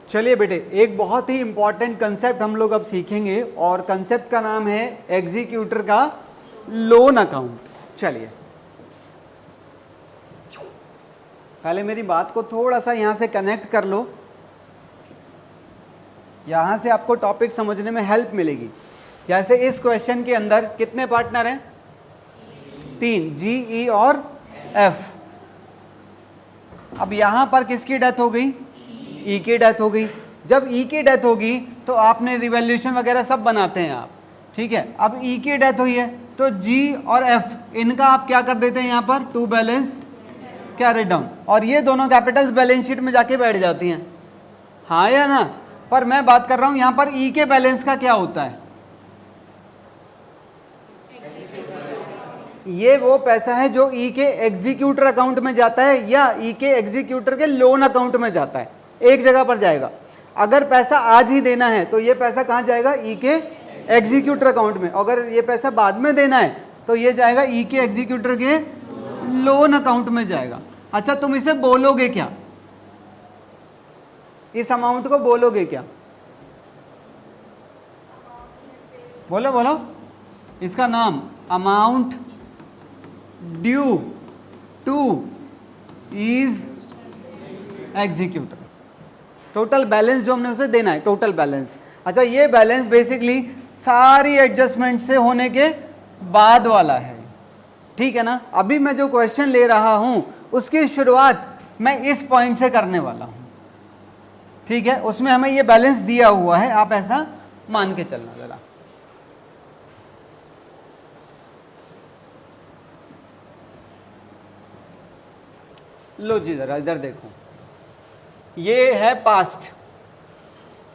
चलिए बेटे, एक बहुत ही इंपॉर्टेंट कंसेप्ट हम लोग अब सीखेंगे और कंसेप्ट का नाम है एग्जीक्यूटर का लोन अकाउंट। चलिए पहले मेरी बात को थोड़ा सा यहाँ से कनेक्ट कर लो, यहाँ से आपको टॉपिक समझने में हेल्प मिलेगी। जैसे इस क्वेश्चन के अंदर कितने पार्टनर हैं? 3, जी, ई और एफ। अब यहाँ पर किसकी डेथ हो गई? ई की डेथ हो गई। जब ई की डेथ होगी तो आपने रिवैल्यूएशन वगैरह सब बनाते हैं आप, ठीक है। अब ई की डेथ हुई है तो जी और एफ इनका आप क्या कर देते हैं यहाँ पर? टू बैलेंस कैरिड डाउन, और ये दोनों कैपिटल्स बैलेंस शीट में जाके बैठ जाती हैं, हाँ या ना? पर मैं बात कर रहा हूँ यहाँ पर ई के बैलेंस का क्या होता है? ये वो पैसा है जो ई के एग्जीक्यूटर अकाउंट में जाता है या ई के एग्जीक्यूटर के लोन अकाउंट में जाता है, एक जगह पर जाएगा। अगर पैसा आज ही देना है तो ये पैसा कहाँ जाएगा? ई के एग्जीक्यूटर अकाउंट में। अगर ये पैसा बाद में देना है तो ये जाएगा ई के एग्जीक्यूटर के लोन अकाउंट में जाएगा। अच्छा, तुम इसे बोलोगे क्या? इस अमाउंट को बोलोगे क्या? बोलो बोलो। इसका नाम amount due two is executor. Total balance जो हमने उसे देना है, टोटल बैलेंस। अच्छा, ये बैलेंस बेसिकली सारी एडजस्टमेंट से होने के बाद वाला है, ठीक है ना। अभी मैं जो क्वेश्चन ले रहा हूं उसकी शुरुआत मैं इस पॉइंट से करने वाला हूं, ठीक है। उसमें हमें ये बैलेंस दिया हुआ है, आप ऐसा मान के चलना जरा। लो जी, जरा इधर देखो, ये है पास्ट,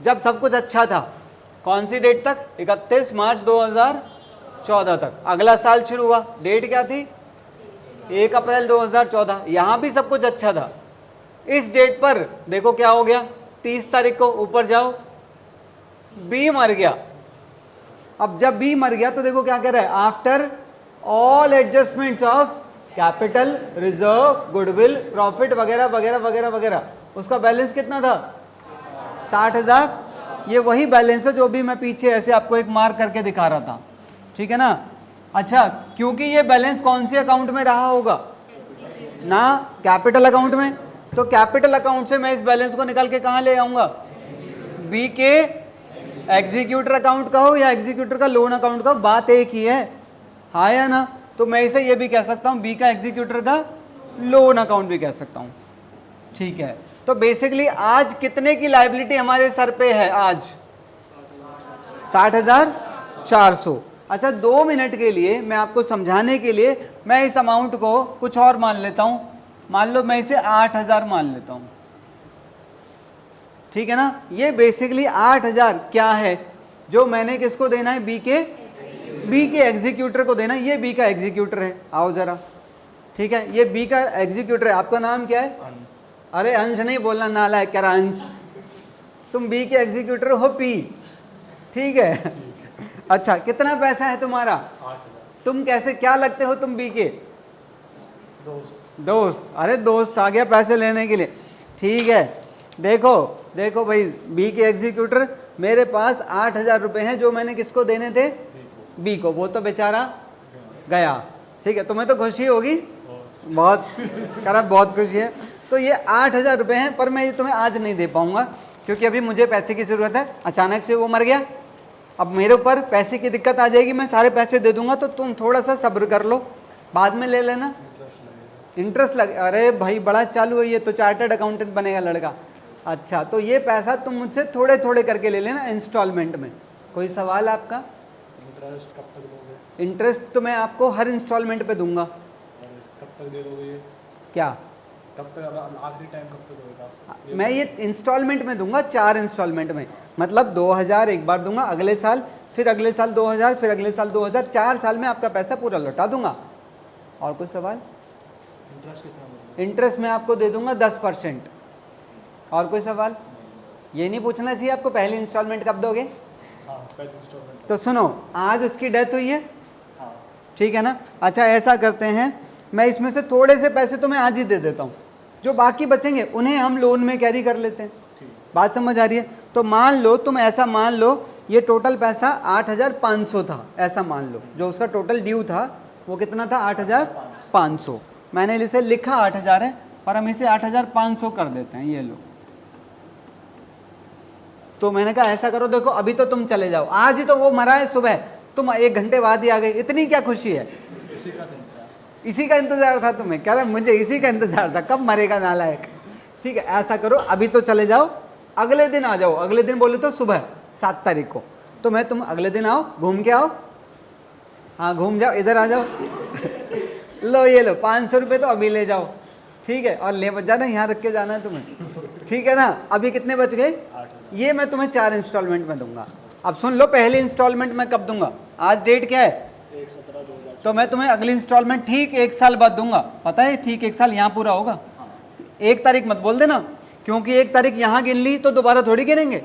जब सब कुछ अच्छा था। कौन सी डेट तक? 31 मार्च 2014 तक। अगला साल शुरू हुआ, डेट क्या थी? 1 अप्रैल 2014। यहाँ भी सब कुछ अच्छा था। इस डेट पर देखो क्या हो गया, 30 तारीख को ऊपर जाओ, बी मर गया। अब जब बी मर गया तो देखो क्या कह रहा है? After all adjustments of capital, reserve, goodwill, profit वगैरह वगैरह वगैरह वगैरह, उसका बैलेंस कितना था? 60,000। ये वही बैलेंस है जो भी मैं पीछे ऐसे आपको एक मार्क करके दिखा रहा था, ठीक है ना। अच्छा, क्योंकि ये बैलेंस कौन से अकाउंट में रहा होगा? ना कैपिटल अकाउंट में। तो कैपिटल अकाउंट से मैं इस बैलेंस को निकाल के कहाँ ले आऊंगा? बी के एग्जीक्यूटर अकाउंट का हो या एग्जीक्यूटर का लोन अकाउंट का, बात एक ही है, हाँ या ना। तो मैं इसे ये भी कह सकता हूँ, बी का एग्जीक्यूटर का लोन अकाउंट भी कह सकता हूँ, ठीक है। तो बेसिकली आज कितने की लायबिलिटी हमारे सर पे है? आज 60,400। अच्छा, 2 मिनट के लिए मैं आपको समझाने के लिए मैं इस अमाउंट को कुछ और मान लेता हूँ। मान लो मैं इसे 8,000 मान लेता हूँ, ठीक है ना। ये बेसिकली 8,000 क्या है जो मैंने किसको देना है? बी के एग्जीक्यूटर को देना है। ये बी का एग्जीक्यूटर है, आओ जरा, ठीक है। ये बी का एग्जीक्यूटर है। आपका नाम क्या है? अंश। अरे अंश नहीं बोलना, नालायक, क्या अंश। तुम बी के एग्जीक्यूटर हो, पी, ठीक है। अच्छा, कितना पैसा है तुम्हारा? 8,000। तुम कैसे, क्या लगते हो तुम बी के? दोस्त। अरे दोस्त आ गया पैसे लेने के लिए, ठीक है। देखो देखो भाई, बी के एग्जीक्यूटर, मेरे पास 8,000 रुपये हैं जो मैंने किसको देने थे? बी को। वो तो बेचारा गया, ठीक है। तुम्हें तो खुशी होगी बहुत, करा बहुत खुशी है। तो ये 8,000 रुपये हैं, पर मैं ये तुम्हें आज नहीं दे पाऊंगा क्योंकि अभी मुझे पैसे की ज़रूरत है। अचानक से वो मर गया, अब मेरे ऊपर पैसे की दिक्कत आ जाएगी, मैं सारे पैसे दे दूंगा, तो तुम थोड़ा सा सब्र कर लो, बाद में ले लेना। इंटरेस्ट लगे? अरे भाई बड़ा चालू है ये तो, चार्टर्ड अकाउंटेंट बनेगा लड़का। अच्छा, तो ये पैसा तुम मुझसे थोड़े थोड़े करके ले लेना इंस्टॉलमेंट में। कोई सवाल आपका? इंटरेस्ट कब तक दोगे? इंटरेस्ट तो मैं आपको हर इंस्टॉलमेंट पे दूंगा। कब तक दे दोगे ये? क्या कब तक, आखिरी टाइम कब तक होगा? मैं ये इंस्टॉलमेंट में दूंगा, 4 इंस्टॉलमेंट में, मतलब 2,000 एक बार दूंगा, अगले साल, फिर अगले साल 2,000, फिर अगले साल 2,000, 4 साल में आपका पैसा पूरा लौटा दूंगा। और कोई सवाल? इंटरेस्ट कितना? इंटरेस्ट मैं आपको दे दूंगा 10%। और कोई सवाल? ये नहीं पूछना चाहिए आपको पहली इंस्टॉलमेंट कब दोगे? हाँ, पहली इंस्टॉलमेंट। तो सुनो, आज उसकी डेथ हुई है, हाँ, ठीक है ना। अच्छा, ऐसा करते हैं, मैं इसमें से थोड़े से पैसे तो मैं आज ही दे देता हूँ, जो बाकी बचेंगे उन्हें हम लोन में कैरी कर लेते हैं, बात समझ आ रही है? तो मान लो, तुम ऐसा मान लो ये टोटल पैसा 8,500 था, ऐसा मान लो जो उसका टोटल ड्यू था वो कितना था, 8,500। मैंने इसे लिखा 8,000 है पर हम इसे 8,500 कर देते हैं, ये लो। तो मैंने कहा ऐसा करो, देखो अभी तो तुम चले जाओ, आज ही तो वो मरा है सुबह, तुम 1 घंटे बाद ही आ गए, इतनी क्या खुशी है? इसी का इंतजार। इसी का इंतजार था तुम्हें? कह रहा मुझे इसी का इंतजार था, कब मरेगा नालायक। ठीक है, ऐसा करो अभी तो चले जाओ, अगले दिन आ जाओ। अगले दिन बोले तो सुबह 7 तारीख को, तो मैं तुम अगले दिन आओ, घूम के आओ। हाँ घूम जाओ, इधर आ जाओ। लो ये लो 500 रुपये तो अभी ले जाओ, ठीक है, और ले मत जाना, यहाँ रख के जाना है तुम्हें, ठीक है ना। अभी कितने बच गए? 8,000। ये मैं तुम्हें 4 इंस्टॉलमेंट में दूंगा। अब सुन लो, पहली इंस्टॉलमेंट मैं कब दूंगा? आज डेट क्या है? 1/17/2000। तो मैं तुम्हें अगली इंस्टॉलमेंट ठीक 1 साल बाद दूंगा, पता है? ठीक 1 साल यहाँ पूरा होगा। 1 तारीख मत बोल देना, क्योंकि 1 तारीख यहाँ गिन ली तो दोबारा थोड़ी गिनेंगे।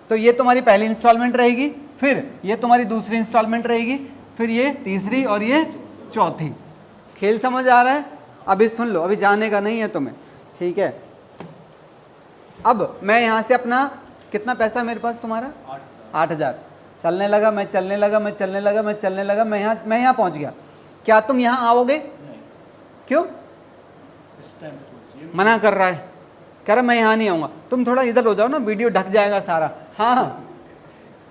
तो ये तुम्हारी पहली इंस्टॉलमेंट रहेगी, फिर ये तुम्हारी दूसरी इंस्टॉलमेंट रहेगी, फिर ये तीसरी और ये चौथी। खेल समझ आ रहा है? अभी सुन लो, अभी जाने का नहीं है तुम्हें, ठीक है। अब मैं यहाँ से अपना कितना पैसा मेरे पास तुम्हारा? 8,000। चलने लगा, मैं चलने लगा, मैं चलने लगा, मैं चलने लगा, मैं यहाँ पहुँच गया। क्या तुम यहाँ आओगे? नहीं, क्यों? इस टाइम पे मना कर रहा है, कह रहा मैं यहाँ नहीं आऊँगा। तुम थोड़ा इधर हो जाओ ना, वीडियो ढक जाएगा सारा। हाँ हाँ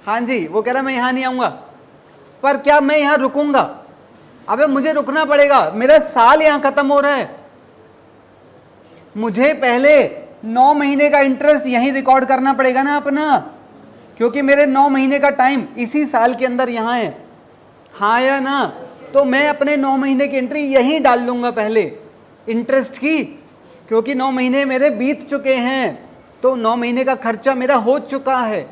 हाँ जी, वो कह रहा मैं यहाँ नहीं आऊँगा, पर क्या मैं यहाँ रुकूंगा? अबे मुझे रुकना पड़ेगा, मेरा साल यहाँ ख़त्म हो रहा है, मुझे पहले 9 महीने का इंटरेस्ट यहीं रिकॉर्ड करना पड़ेगा ना अपना, क्योंकि मेरे 9 महीने का टाइम इसी साल के अंदर यहाँ है, हाँ या ना? तो मैं अपने 9 महीने की एंट्री यहीं डाल लूँगा पहले इंटरेस्ट की, क्योंकि 9 महीने मेरे बीत चुके हैं, तो 9 महीने का खर्चा मेरा हो चुका है,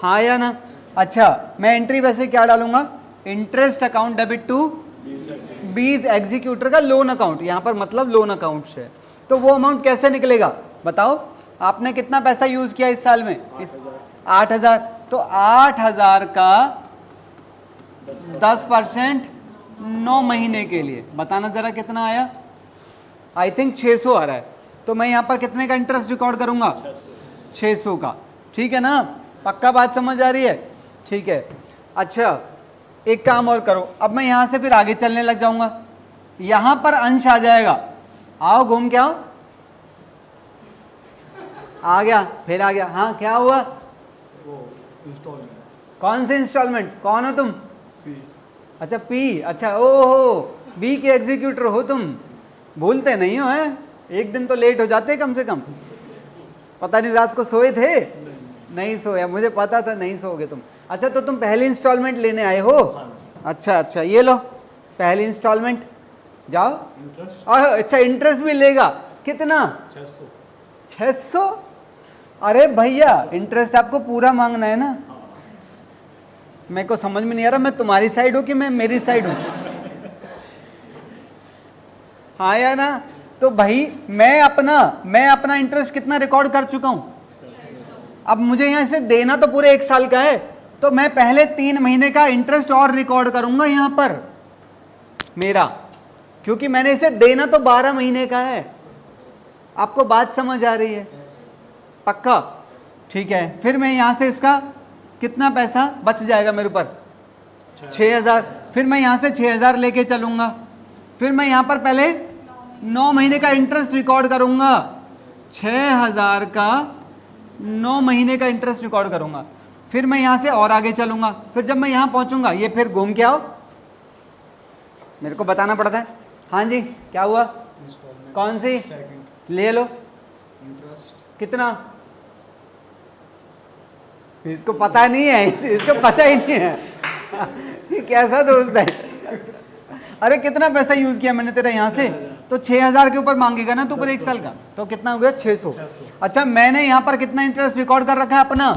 हाँ या ना? अच्छा, मैं एंट्री वैसे क्या डालूंगा? इंटरेस्ट अकाउंट डेबिट टू बीज एग्जीक्यूटर का लोन अकाउंट, यहाँ पर मतलब लोन अकाउंट है। तो वो अमाउंट कैसे निकलेगा बताओ? आपने कितना पैसा यूज किया इस साल में? 8,000। तो 8,000 का 10% 9 महीने के लिए, बताना जरा कितना आया? आई थिंक 600 आ रहा है। तो मैं यहाँ पर कितने का इंटरेस्ट रिकॉर्ड करूंगा? 600 का, ठीक है ना? पक्का बात समझ आ रही है? ठीक है। अच्छा, एक काम और करो, अब मैं यहाँ से फिर आगे चलने लग जाऊंगा, यहाँ पर अंश आ जाएगा, आओ घूम के आओ। आ गया, फिर आ गया। हाँ क्या हुआ? वो इंस्टॉलमेंट। कौन से इंस्टॉलमेंट? कौन हो तुम? पी। अच्छा पी, अच्छा ओहो, बी के एग्जीक्यूटर हो तुम, भूलते नहीं हो हैं? एक दिन तो लेट हो जाते कम से कम। पता नहीं रात को सोए थे? नहीं सोया, मुझे पता था नहीं सोओगे तुम। अच्छा, तो तुम पहली इंस्टॉलमेंट लेने आए हो? अच्छा अच्छा, ये लो पहली इंस्टॉलमेंट, जाओ। इंटरेस्ट अच्छा, इंटरेस्ट भी लेगा? कितना? 600। 600? अरे भैया, इंटरेस्ट आपको पूरा मांगना है ना? मेरे को समझ में नहीं आ रहा, मैं तुम्हारी साइड हूँ कि मैं मेरी साइड हूँ? हाँ या ना? तो भाई मैं अपना इंटरेस्ट कितना रिकॉर्ड कर चुका हूँ, अब मुझे यहाँ से देना तो पूरे 1 साल का है, तो मैं पहले 3 महीने का इंटरेस्ट और रिकॉर्ड करूंगा यहाँ पर मेरा, क्योंकि मैंने इसे देना तो 12 महीने का है। आपको बात समझ आ रही है? पक्का? ठीक है। फिर मैं यहाँ से इसका कितना पैसा बच जाएगा मेरे ऊपर? 6,000। फिर मैं यहाँ से 6,000 लेके चलूँगा, फिर मैं यहाँ पर पहले 9 महीने का इंटरेस्ट रिकॉर्ड करूँगा, 6,000 का 9 महीने का इंटरेस्ट रिकॉर्ड करूँगा, फिर मैं यहाँ से और आगे चलूँगा, फिर जब मैं यहाँ पहुँचूँगा ये फिर घूम के आओ, मेरे को बताना पड़ता है। हाँ जी क्या हुआ? इंस्टॉलमेंट कौन सी? सेकंड। ले लो। इंटरेस्ट कितना? इसको पता नहीं है, इसको पता ही नहीं है। ये कैसा दोस्त है? अरे कितना पैसा यूज किया मैंने तेरा यहाँ से? तो 6,000 के ऊपर मांगेगा ना तू पूरे 1 साल का, तो कितना हो गया? 600। अच्छा, मैंने यहाँ पर कितना इंटरेस्ट रिकॉर्ड कर रखा है अपना?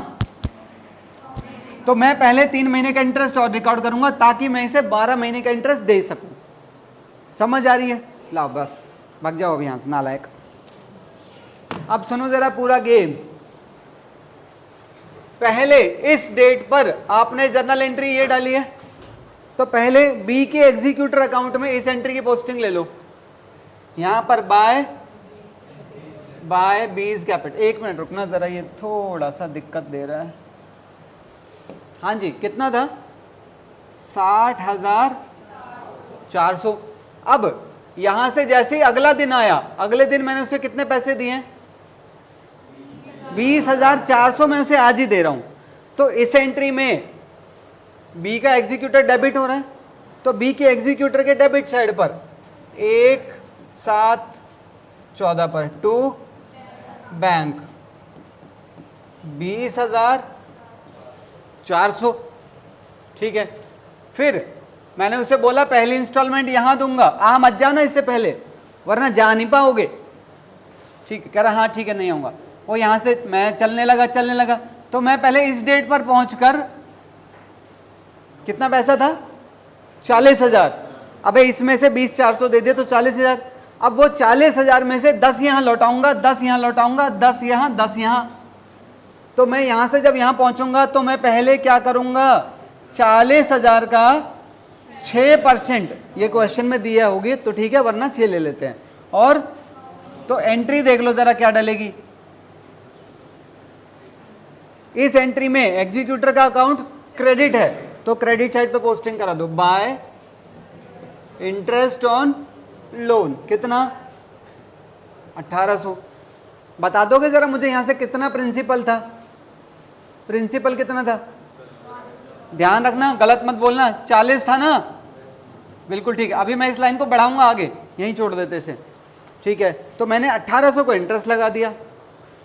तो मैं पहले 3 महीने का इंटरेस्ट और रिकॉर्ड करूंगा ताकि मैं इसे 12 महीने का इंटरेस्ट दे सकूं। समझ आ रही है? लाओ बस, भाग जाओ अब यहाँ से नालायक। अब सुनो जरा पूरा गेम। पहले इस डेट पर आपने जर्नल एंट्री ये डाली है, तो पहले बी के एग्जीक्यूटर अकाउंट में इस एंट्री की पोस्टिंग ले लो। यहां पर बाय बाय 20 कैपिटल। एक मिनट रुकना ज़रा, ये थोड़ा सा दिक्कत दे रहा है। हाँ जी, कितना था? 60,400। अब यहां से जैसे ही अगला दिन आया, अगले दिन मैंने उसे कितने पैसे दिए? 20,400 मैं उसे आज ही दे रहा हूं। तो इस एंट्री में बी का एग्जीक्यूटर डेबिट हो रहा है, तो बी के एग्जीक्यूटर के डेबिट साइड पर 1/7/14 पर टू बैंक 20,400। ठीक है, फिर मैंने उसे बोला पहली इंस्टॉलमेंट यहां दूंगा, आ मत जाना इससे पहले वरना जा नहीं पाओगे। ठीक है, कह रहा हाँ ठीक है नहीं आऊंगा। वो यहां से मैं चलने लगा, तो मैं पहले इस डेट पर पहुंचकर, कितना पैसा था? 40,000। अबे इसमें से 20,400 दे दिए तो 40,000। अब वो 40,000 में से 10 यहां लौटाऊंगा, 10 यहां लौटाऊंगा, 10 यहां, 10 यहां। तो मैं यहां से जब यहां पहुंचूंगा तो मैं पहले क्या करूंगा? 40,000 का 6%, ये क्वेश्चन में दिया होगी तो ठीक है, वरना 6 ले लेते हैं। और तो एंट्री देख लो जरा क्या डलेगी। इस एंट्री में एग्जीक्यूटर का अकाउंट क्रेडिट है, तो क्रेडिट साइड पे पोस्टिंग करा दो, बाय इंटरेस्ट ऑन लोन। कितना? 1800। बता दोगे जरा मुझे यहां से कितना प्रिंसिपल था? प्रिंसिपल कितना था? ध्यान रखना, गलत मत बोलना। 40 था ना? बिल्कुल ठीक है। अभी मैं इस लाइन को बढ़ाऊंगा आगे, यहीं छोड़ देते इसे। ठीक है, तो मैंने 1800 को इंटरेस्ट लगा दिया।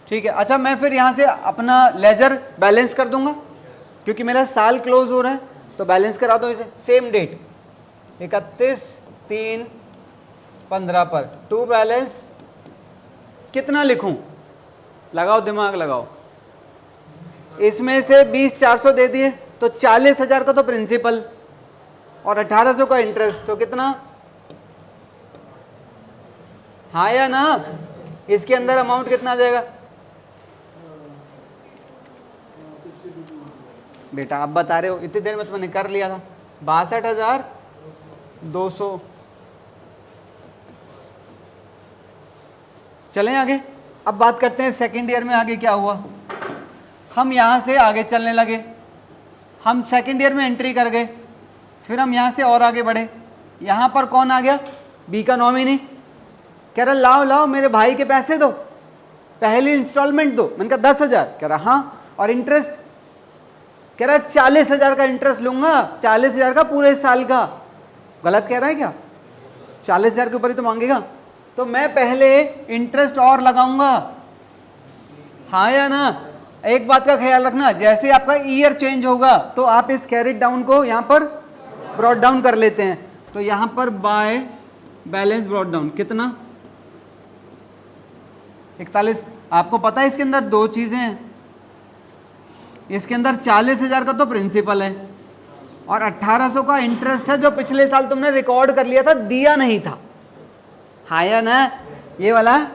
ठीक है, अच्छा मैं फिर यहाँ से अपना लेजर बैलेंस कर दूंगा क्योंकि मेरा साल क्लोज हो रहा है, तो बैलेंस करा दो इसे। सेम डेट 31/3/15 पर टू बैलेंस कितना लिखूं? लगाओ दिमाग लगाओ। इसमें से 20,400 दे दिए तो 40,000 का तो प्रिंसिपल और 1800 का इंटरेस्ट, तो कितना? हाँ या ना? इसके अंदर अमाउंट कितना आ जाएगा बेटा? आप बता रहे हो, इतनी देर में तो मैंने कर लिया था। 62,200। चलें आगे। अब बात करते हैं सेकेंड ईयर में आगे क्या हुआ। हम यहां से आगे चलने लगे, हम सेकेंड ईयर में एंट्री कर गए, फिर हम यहां से और आगे बढ़े। यहां पर कौन आ गया? बी का नॉमिनी। कह रहा लाओ लाओ मेरे भाई के पैसे दो, पहली इंस्टॉलमेंट दो। मैंने कहा 10,000। कह रहा हाँ, और इंटरेस्ट? कह रहा 40,000 का इंटरेस्ट लूंगा, 40,000 का पूरे साल का। गलत कह रहा है क्या? 40,000 के ऊपर ही तो मांगेगा, तो मैं पहले इंटरेस्ट और लगाऊंगा। हाँ या ना? एक बात का ख्याल रखना, जैसे आपका ईयर चेंज होगा तो आप इस कैरिड डाउन को यहां पर ब्रॉट डाउन कर लेते हैं। तो यहां पर बाय बैलेंस ब्रॉट डाउन कितना? 41। आपको पता है इसके अंदर दो चीजें हैं। इसके अंदर 40,000 का तो प्रिंसिपल है और 1800 का इंटरेस्ट है जो पिछले साल तुमने रिकॉर्ड कर लिया था, दिया नहीं था। हाँ या ना? ये वाला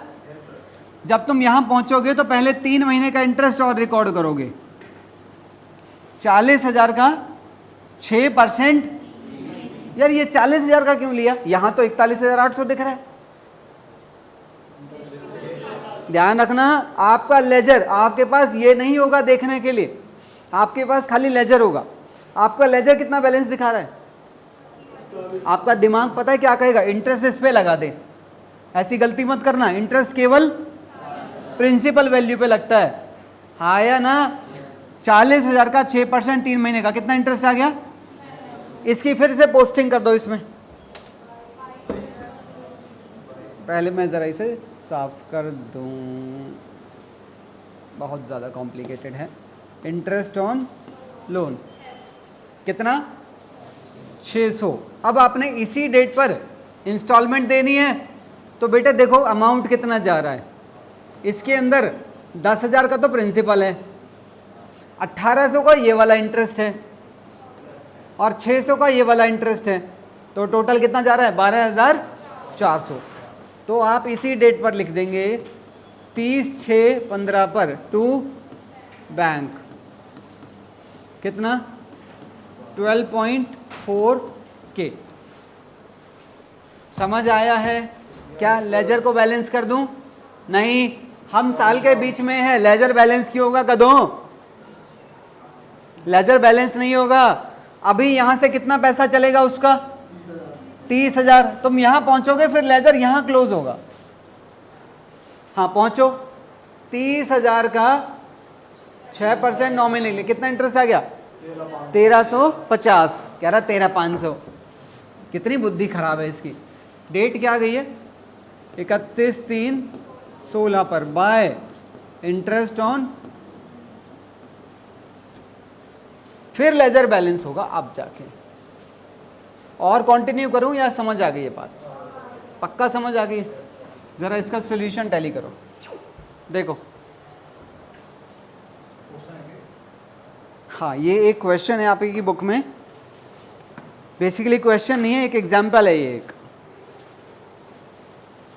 जब तुम यहां पहुंचोगे तो पहले 3 महीने का इंटरेस्ट और रिकॉर्ड करोगे। 40,000 का 6%। यार ये 40,000 का क्यों लिया? यहां तो 41,800 दिख रहा है। ध्यान रखना, आपका लेजर आपके पास ये नहीं होगा देखने के लिए, आपके पास खाली लेजर होगा। आपका लेजर कितना बैलेंस दिखा रहा है? आपका दिमाग पता है क्या कहेगा? इंटरेस्ट इस पे लगा दे। ऐसी गलती मत करना, इंटरेस्ट केवल प्रिंसिपल वैल्यू पे लगता है। हाँ या ना? 40,000 का 6%, 3 महीने का कितना इंटरेस्ट आ गया? इसकी फिर से पोस्टिंग कर दो इसमें। पहले मैं ज़रा इसे साफ कर दूं, बहुत ज़्यादा कॉम्प्लिकेटेड है। इंटरेस्ट ऑन लोन कितना? 600। अब आपने इसी डेट पर इंस्टॉलमेंट देनी है, तो बेटा देखो अमाउंट कितना जा रहा है। इसके अंदर 10,000 का तो प्रिंसिपल है, 1800 का ये वाला इंटरेस्ट है और 600 का ये वाला इंटरेस्ट है, तो टोटल कितना जा रहा है? 12,400। तो आप इसी डेट पर लिख देंगे 30/6/15 पर टू बैंक कितना? 12.4K। समझ आया है क्या? लेजर को बैलेंस कर दूं? नहीं, हम साल के बीच में है, लेजर बैलेंस क्यों होगा कदों? लेजर बैलेंस नहीं होगा। अभी यहां से कितना पैसा चलेगा उसका? 30,000। तुम यहां पहुंचोगे फिर लेजर यहां क्लोज होगा। हाँ पहुंचो, 30,000 का 6% नॉमिनली कितना इंटरेस्ट आ गया? 1350। कह रहा 13,500। कितनी बुद्धि खराब है इसकी। डेट क्या आ गई है? 31/3/16 पर बाय इंटरेस्ट ऑन, फिर लेजर बैलेंस होगा अब जाके। और कंटिन्यू करूं या समझ आ गई ये बात? पक्का समझ आ गई? जरा इसका सॉल्यूशन टैली करो। देखो, हाँ ये एक क्वेश्चन है आपकी बुक में। बेसिकली क्वेश्चन नहीं है, एक एग्जाम्पल है ये एक,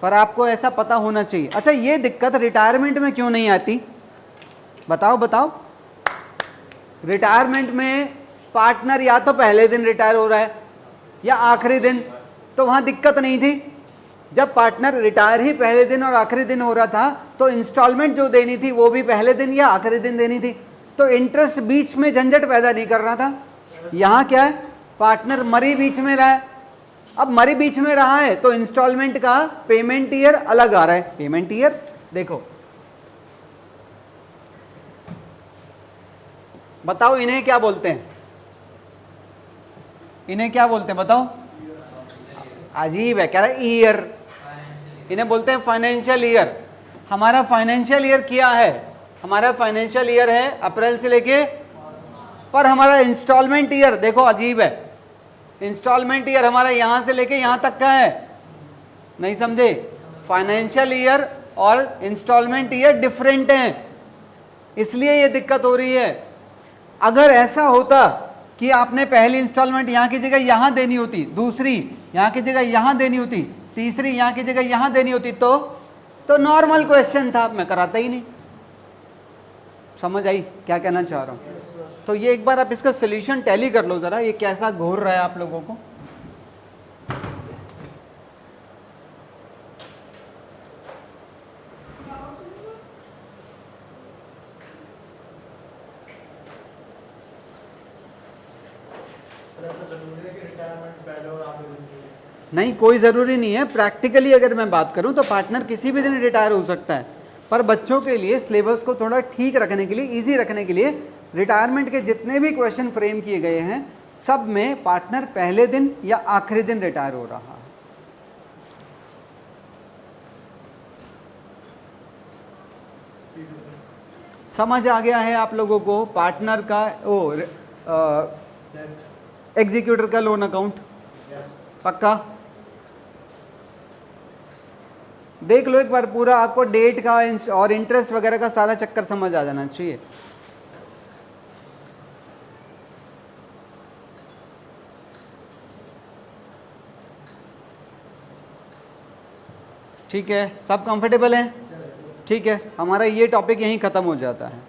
पर आपको ऐसा पता होना चाहिए। अच्छा, ये दिक्कत रिटायरमेंट में क्यों नहीं आती? बताओ बताओ। रिटायरमेंट में पार्टनर या तो पहले दिन रिटायर हो रहा है या आखिरी दिन, तो वहां दिक्कत नहीं थी। जब पार्टनर रिटायर ही पहले दिन और आखिरी दिन हो रहा था तो इंस्टॉलमेंट जो देनी थी वो भी पहले दिन या आखिरी दिन देनी थी, तो इंटरेस्ट बीच में झंझट पैदा नहीं कर रहा था। यहाँ क्या है, पार्टनर मरी बीच में रहा है। अब मरी बीच में रहा है तो इंस्टॉलमेंट का पेमेंट ईयर अलग आ रहा है। पेमेंट ईयर देखो, बताओ इन्हें क्या बोलते हैं? इन्हें क्या बोलते हैं बताओ? अजीब है, कह रहा है ईयर। इन्हें बोलते हैं फाइनेंशियल ईयर। हमारा फाइनेंशियल ईयर क्या है? हमारा फाइनेंशियल ईयर है अप्रैल से लेके, पर हमारा इंस्टॉलमेंट ईयर देखो अजीब है। इंस्टॉलमेंट ईयर हमारा यहां से लेके यहां तक का है। नहीं समझे? फाइनेंशियल ईयर और इंस्टॉलमेंट ईयर डिफरेंट हैं, इसलिए ये दिक्कत हो रही है। अगर ऐसा होता कि आपने पहली इंस्टॉलमेंट यहाँ की जगह यहाँ देनी होती, दूसरी यहाँ की जगह यहाँ देनी होती, तीसरी यहाँ की जगह यहाँ देनी होती, तो नॉर्मल क्वेश्चन था, मैं कराता ही नहीं। समझ आई क्या कहना चाह रहा हूँ? तो ये एक बार आप इसका सोल्यूशन टैली कर लो जरा, ये कैसा घूर रहा है आप लोगों को। नहीं, कोई ज़रूरी नहीं है। प्रैक्टिकली अगर मैं बात करूं तो पार्टनर किसी भी दिन रिटायर हो सकता है, पर बच्चों के लिए सिलेबस को थोड़ा ठीक रखने के लिए, इजी रखने के लिए, रिटायरमेंट के जितने भी क्वेश्चन फ्रेम किए गए हैं सब में पार्टनर पहले दिन या आखिरी दिन रिटायर हो रहा है। समझ आ गया है आप लोगों को? पार्टनर का एग्जीक्यूटर का लोन अकाउंट पक्का देख लो एक बार पूरा, आपको डेट का और इंटरेस्ट वगैरह का सारा चक्कर समझ आ जाना चाहिए। ठीक है, सब कंफर्टेबल हैं? ठीक है, हमारा ये टॉपिक यहीं ख़त्म हो जाता है।